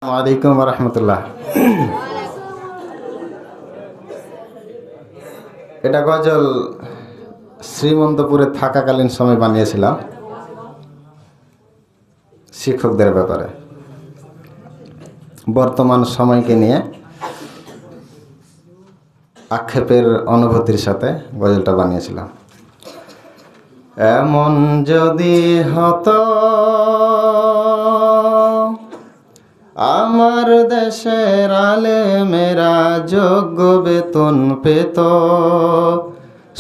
ওয়ালাইকুম রহমতুল্লাহ। এটা গজল শ্রীমন্তপুরে থাকাকালীন সময় বানিয়েছিলাম শিক্ষকদের ব্যাপারে। বর্তমান সময়কে নিয়ে আক্ষেপের অনুভূতির সাথে গজলটা বানিয়েছিলাম। এমন যদি হতো আমার দেশের আলেমেরা যোগ্য বেতন পেত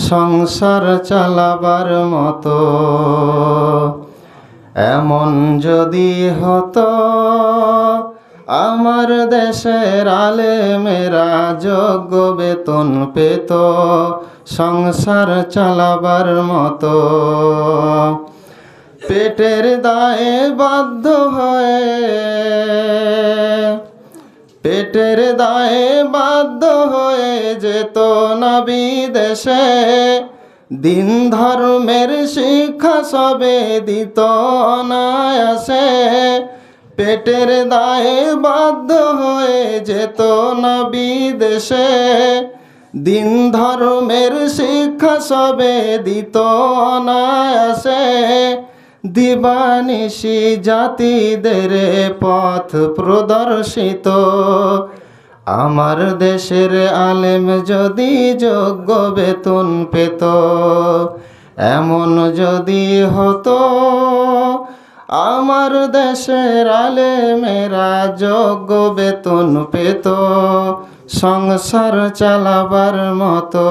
সংসার চালাবার মতো, এমন যদি হতো আমার দেশের আলেমেরা যোগ্য বেতন পেত সংসার চালাবার মতো, পেটের দায়ে বাধ্য হয়ে যেত না বিদেশে, দিন ধর্মের শিক্ষা সবে দিত অনায়াসে। পেটের দায়ে বাধ্য হয়ে যেত না বিদেশে, দিন ধর্মের শিক্ষা সবে দিত অনায়াসে। দিবানিশি জাতিদের পথ প্রদর্শিত আমার দেশের আলেম যদি যোগ্য বেতন পেত, এমন যদি হতো আমার দেশের আলেমেরা যোগ্য বেতন পেত সংসার চালাবার মতো।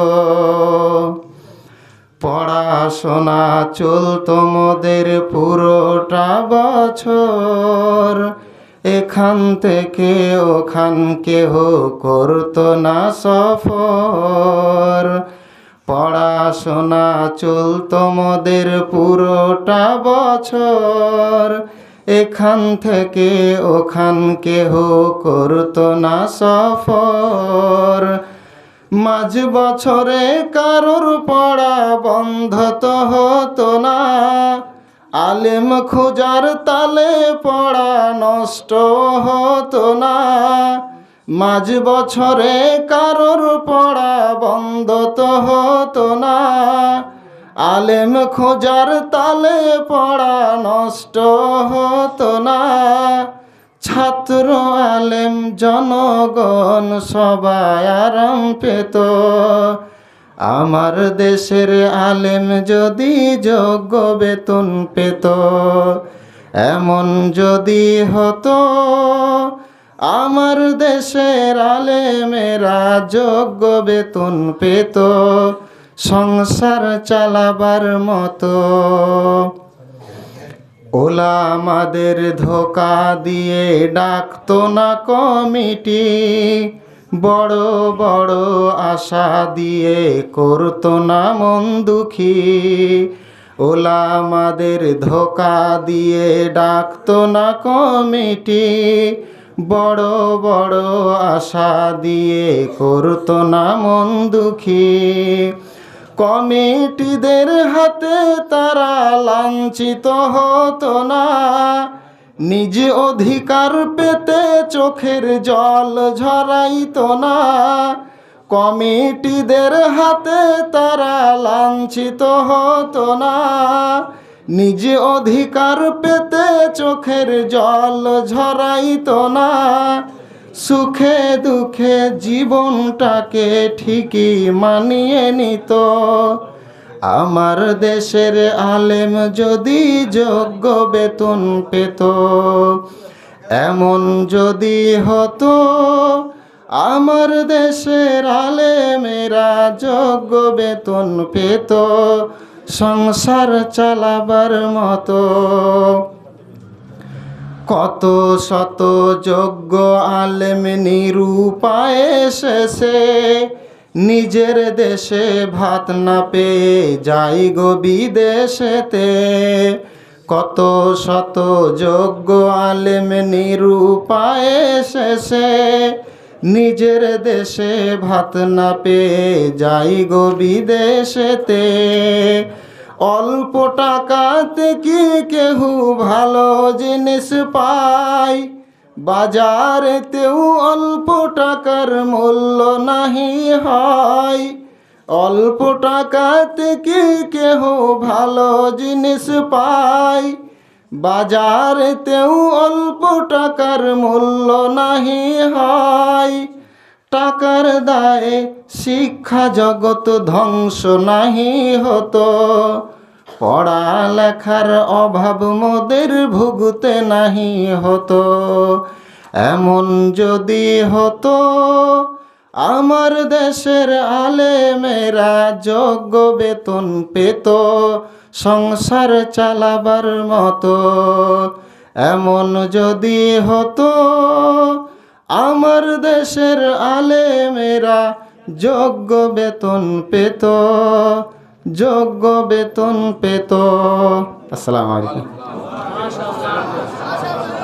পড়াশোনা চলতো মোদের পুরোটা বছর, এখান থেকে ওখান কেহ করতো না সফর। পড়াশোনা চলতো মোদের পুরোটা বছর, এখান থেকে ওখান কেহ করতো না সফর। মাঝ বছরে কারোর পড়া বন্ধ তো হতো না, আলেম খোঁজার তালে পড়া নষ্ট হতো না। মাঝ বছরে কারোর পড়া বন্ধ তো হতো না, আলেম খোঁজার তালে পড়া নষ্ট হতো না। ছাত্র আলেম জনগণ সবাই আরাম পেত আমার দেশের আলেম যদি যোগ্য বেতন পেত, এমন যদি হতো আমার দেশের আলেমেরা যোগ্য বেতন পেত সংসার চালাবার মতো। ওলামাদের ধোঁকা দিয়ে ডাকতো না কমিটি, বড় বড় আশা দিয়ে করতো না মন দুঃখী। ওলামাদের ধোঁকা দিয়ে ডাকতো না কমিটি, বড় বড় আশা দিয়ে করতো না মন দুঃখী। কমিটিদের হাতে তারা লাঞ্ছিত হতো না, নিজ অধিকার পেতে চোখের জল ঝরাইতো না। কমিটিদের হাতে তারা লাঞ্ছিত হতো না, নিজ অধিকার পেতে চোখের জল ঝরাইতো না। সুখে দুঃখে জীবনটাকে ঠিকই মানিয়ে নিত আমার দেশের আলেম যদি যোগ্য বেতন পেত, এমন যদি হতো আমার দেশের আলেমেরা যোগ্য বেতন পেত সংসার চালাবার মতো। কত শত যোগ্য আলেম নিরুপায়ে শেষে নিজের দেশে ভাত না পেয়ে যাই গো বিদেশেতে। কত শত যোগ্য আলেম নিরুপায়ে শেষে নিজের দেশে ভাত না পেয়ে যাই গো বিদেশেতে। অল্প টাকাতে কি কেহু ভালো জিনিস পায়, বাজারেতেও অল্প টাকার মূল্য নাহি হয়। অল্প টাকাতে কি কেহ ভালো জিনিস পায়? বাজারেতেও অল্প টাকার মূল্য নাহি হয়। টাকার দায়ে শিক্ষা জগৎ ধ্বংস নাহি হতো। পড়ালেখার অভাব মোদের ভুগতে নাহি হতো। এমন যদি হতো আমার দেশের আলেমেরা যোগ্য বেতন পেত সংসার চালাবার মতো। এমন যদি হতো আমার দেশের আলেমেরা যোগ্য বেতন পেত, যোগ্য বেতন পেত। আসসালামু আলাইকুম।